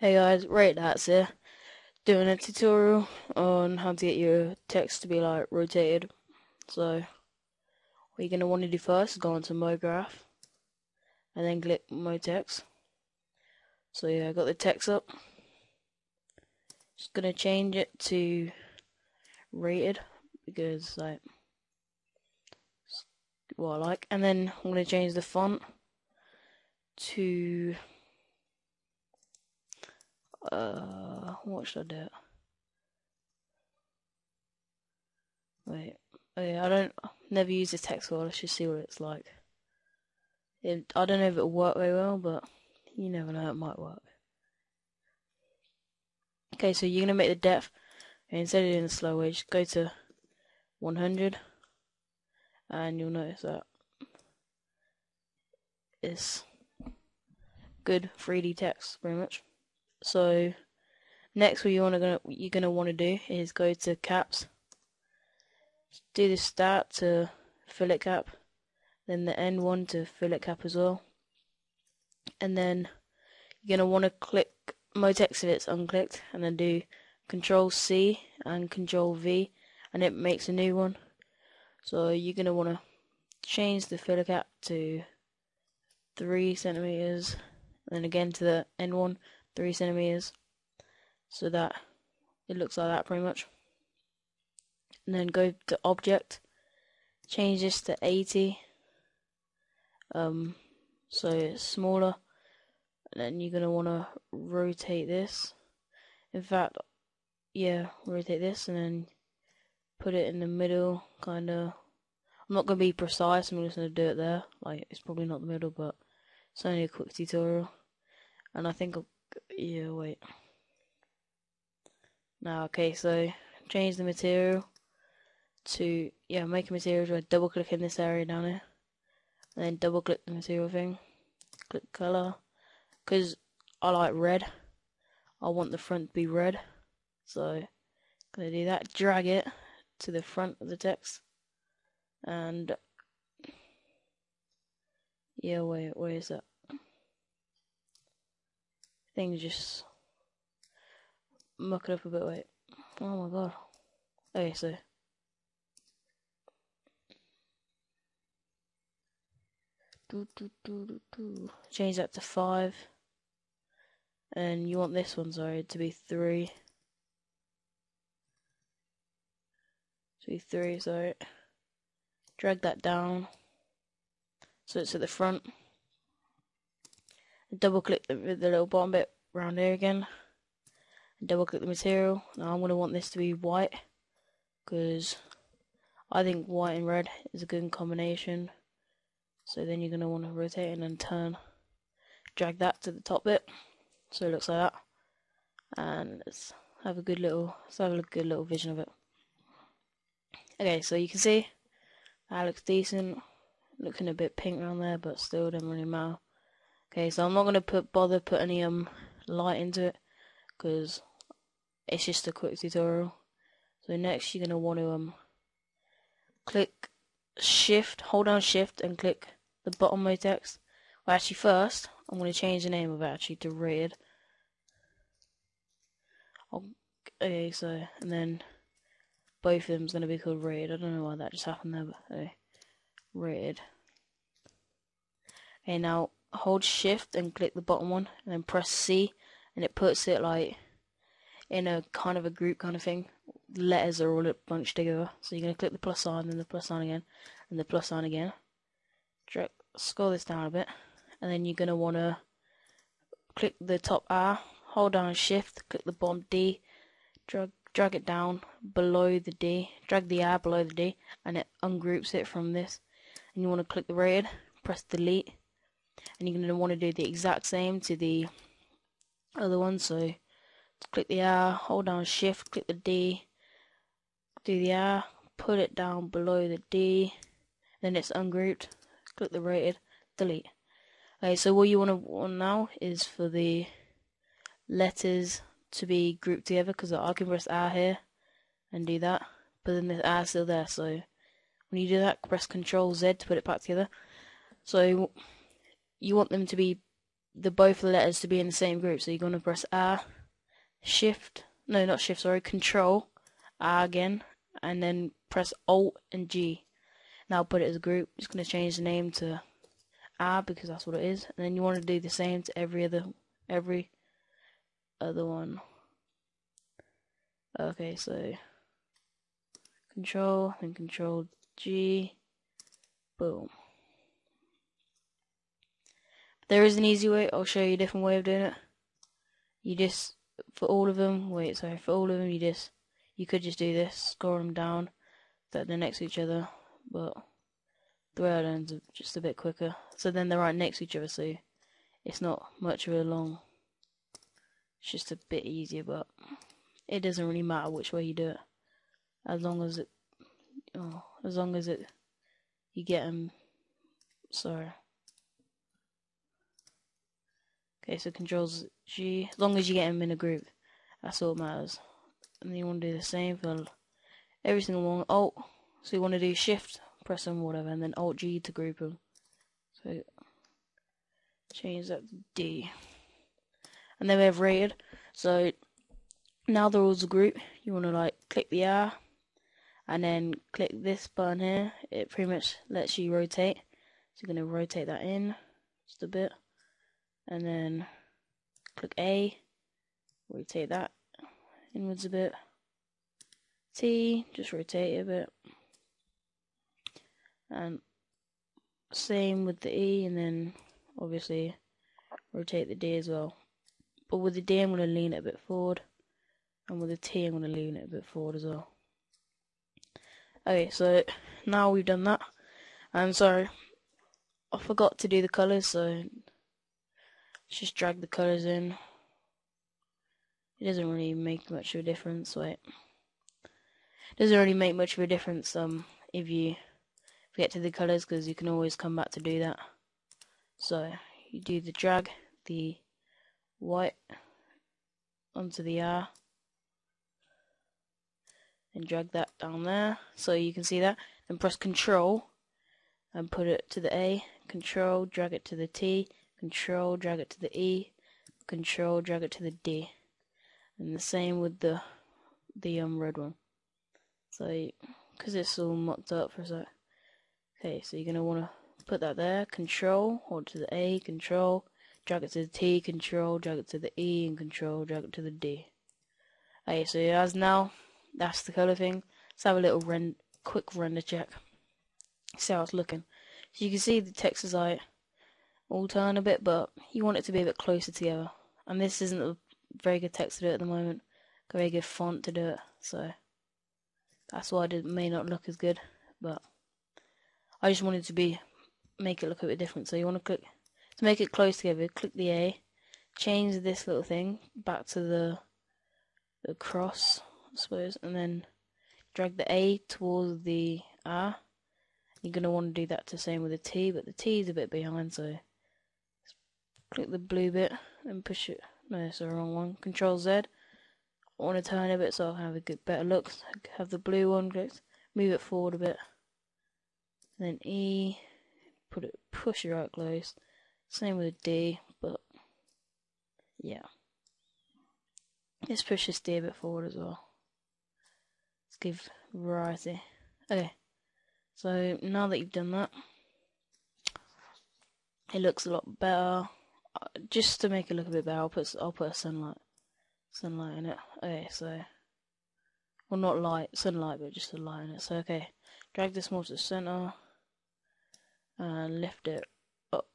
Hey guys, right, that's it. Doing a tutorial on how to get your text to be like rotated. So what you're gonna want to do first is go onto MoGraph and then click MoText. So yeah, I got the text up. Just gonna change it to rated because like what I like, and then I'm gonna change the font to what should I do? Wait, oh yeah, I don't never use the text file. Let's just see what it's like. I don't know if it'll work very well, but you never know, it might work. Okay, so you're gonna make the depth, and instead of doing the slow way, just go to 100, and you'll notice that it's good 3D text, pretty much. So next, what you're gonna want to do is go to caps, do the start to fillet cap, then the end one to fillet cap as well, and then you're gonna want to click MoText if it's unclicked, and then do Control C and Control V, and it makes a new one. So you're gonna want to change the fillet cap to 3 centimeters, and then again to the end one, 3 centimeters, so that it looks like that pretty much. And then go to object, change this to 80, so it's smaller, and then you're gonna want to rotate this. In fact, yeah, rotate this and then put it in the middle, kinda. I'm not gonna be precise, I'm just gonna do it there. Like, it's probably not the middle, but it's only a quick tutorial. And I think yeah, wait. Now, okay, so change the material to, yeah, make a material, so double click in this area down here, and then double click the material thing, click color, because I like red, I want the front to be red, so gonna do that, drag it to the front of the text, and yeah, wait, where is that? Things just muck it up a bit, wait, oh my god, okay, so change that to 5, and you want this one, sorry, to be 3, sorry, drag that down so it's at the front, double click the little bottom bit around here again, and double click the material. Now I'm going to want this to be white, because I think white and red is a good combination. So then you're going to want to rotate and then turn, drag that to the top bit, so it looks like that, and let's have a good little vision of it. Okay, so you can see that looks decent, looking a bit pink around there, but still doesn't really matter. Okay, so I'm not gonna bother put any light into it, because it's just a quick tutorial. So next you're gonna want to click shift, hold down shift and click the bottom mode text. Well, actually first I'm gonna change the name of it actually to rated. Okay, so and then both of them's gonna be called rated. I don't know why that just happened there, but okay, rated. Okay, now hold shift and click the bottom one, and then press C, and it puts it like in a kind of a group kind of thing. The letters are all bunched together. So you're going to click the plus sign, then the plus sign again, and the plus sign again. Scroll this down a bit, and then you're going to want to click the top R, hold down shift, click the bottom D, drag it down below the D, drag the R below the D, and it ungroups it from this. And you want to click the rated, press delete, and you're going to want to do the exact same to the other one. So click the R, hold down shift, click the D, do the R, put it down below the D, then it's ungrouped, click the rated, delete. Okay, so what you want now is for the letters to be grouped together, because I can press R here and do that, but then the R is still there, so when you do that, press Control Z to put it back together. So you want them to be both the letters to be in the same group. So you're gonna press R, Shift, no, not Shift, sorry, Control, R again, and then press Alt and G. Now put it as a group. Just gonna change the name to R because that's what it is, and then you want to do the same to every other one. Okay, so Control and Control G, boom. There is an easy way. I'll show you a different way of doing it. You just for all of them. You could just do this, scroll them down, that they're next to each other, but the way I learned is just a bit quicker. So then they're right next to each other, so it's not much of a long. It's just a bit easier, but it doesn't really matter which way you do it, as long as you get them. Sorry. Okay, so Controls G, as long as you get them in a group, that's all that matters. And then you want to do the same for every single one. Alt, so you want to do Shift, press them, whatever, and then Alt G to group them. So change that to D. And then we have rated. So now they're all as a group. You want to click the R, and then click this button here. It pretty much lets you rotate. So you're going to rotate that in just a bit. And then click A, rotate that inwards a bit. T, just rotate it a bit. And same with the E, and then obviously rotate the D as well. But with the D, I'm going to lean it a bit forward. And with the T, I'm going to lean it a bit forward as well. Okay, so now we've done that. I'm sorry, I forgot to do the colours, so just drag the colours in. It doesn't really make much of a difference. It doesn't really make much of a difference if you get to the colours, because you can always come back to do that. So you do the drag the white onto the R and drag that down there so you can see that, and press Control and put it to the A, Control, drag it to the T, Control, drag it to the E, Control, drag it to the D, and the same with the red one. So because it's all mocked up for a sec. Okay, so you're gonna want to put that there, Control, hold to the A, Control, drag it to the T, Control, drag it to the E, and Control, drag it to the D. Okay, so as now, that's the colour thing. Let's have a little quick render check. See how it's looking. So you can see the text is all turn a bit, but you want it to be a bit closer together. And this isn't a very good text to do at the moment. A very good font to do it, so that's why it may not look as good. But I just wanted to make it look a bit different. So you want to click to make it close together. Click the A, change this little thing back to the cross, I suppose, and then drag the A towards the R. You're going to want to do that the same with the T, but the T is a bit behind, so click the blue bit and push it. No, it's the wrong one. Control Z. I want to turn it a bit so I can have a better look. So have the blue one clicked, move it forward a bit, and then E, push it right close. Same with D, but yeah. Let's push this D a bit forward as well. Let's give variety. Okay, so now that you've done that, it looks a lot better. Just to make it look a bit better, I'll put a sunlight in it. Okay, so well, not sunlight, but just a light in it. So okay, drag this more to the center and lift it up.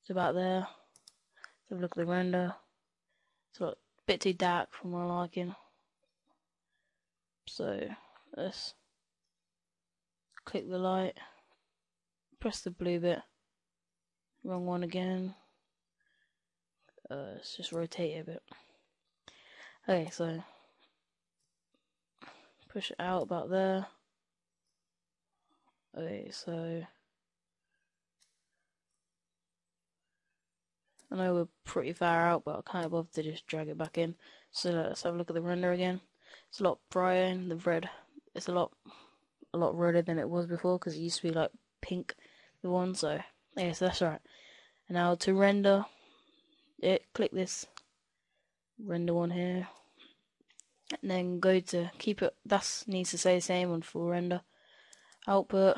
It's about there. Let's have a look at the render. It's a bit too dark for my liking. So let's click the light, press the blue bit, wrong one again. Let's just rotate it a bit. Okay, so push it out about there. Okay, so I know we're pretty far out, but I can't bother to just drag it back in. So let's have a look at the render again. It's a lot brighter in the red. It's a lot redder than it was before, because it used to be like pink, the one. So yeah, so that's right. And now to render it, click this render one here, and then go to keep it. That needs to stay the same on full render. Output,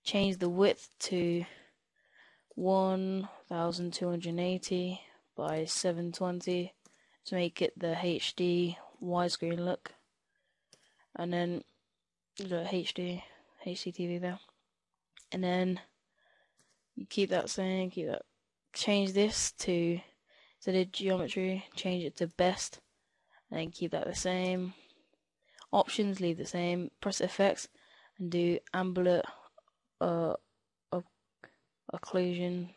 change the width to 1280 by 720 to make it the HD widescreen look, and then the HDTV there, and then you keep that same, change this to the geometry, change it to best, and then keep that the same. Options leave the same. Press effects and do ambient occlusion.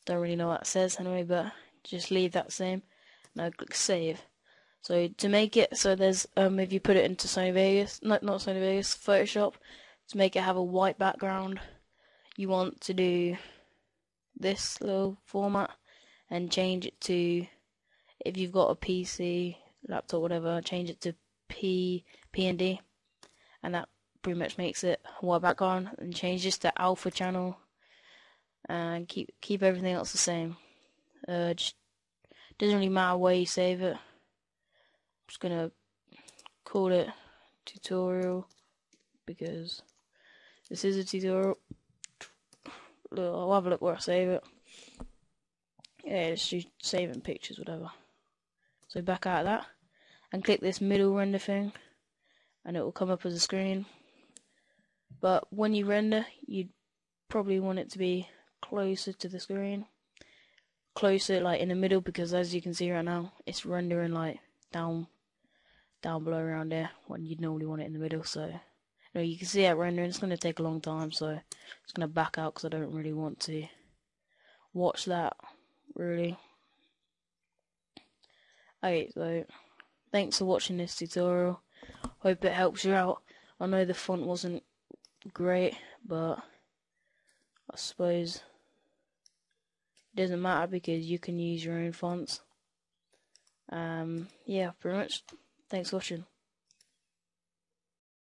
Don't really know what it says anyway, but just leave that same. Now click save. So to make it so there's if you put it into Sony Vegas, not Sony Vegas, Photoshop, to make it have a white background, you want to do this little format and change it to, if you've got a PC, laptop, whatever, change it to PND, and that pretty much makes it a white background. And change this to alpha channel, and keep everything else the same. Just doesn't really matter where you save it. I'm just gonna call it tutorial because this is a tutorial. I'll have a look where I save it. Yeah, just saving pictures, whatever. So back out of that and click this middle render thing, and it will come up as a screen. But when you render, you'd probably want it to be closer to the screen, closer, like in the middle, because as you can see right now, it's rendering like down below around there when you'd normally want it in the middle. So you can see it rendering. It's going to take a long time, so it's going to back out because I don't really want to watch that really. Okay, so thanks for watching this tutorial. Hope it helps you out. I know the font wasn't great, but I suppose it doesn't matter because you can use your own fonts. Yeah, pretty much. Thanks for watching.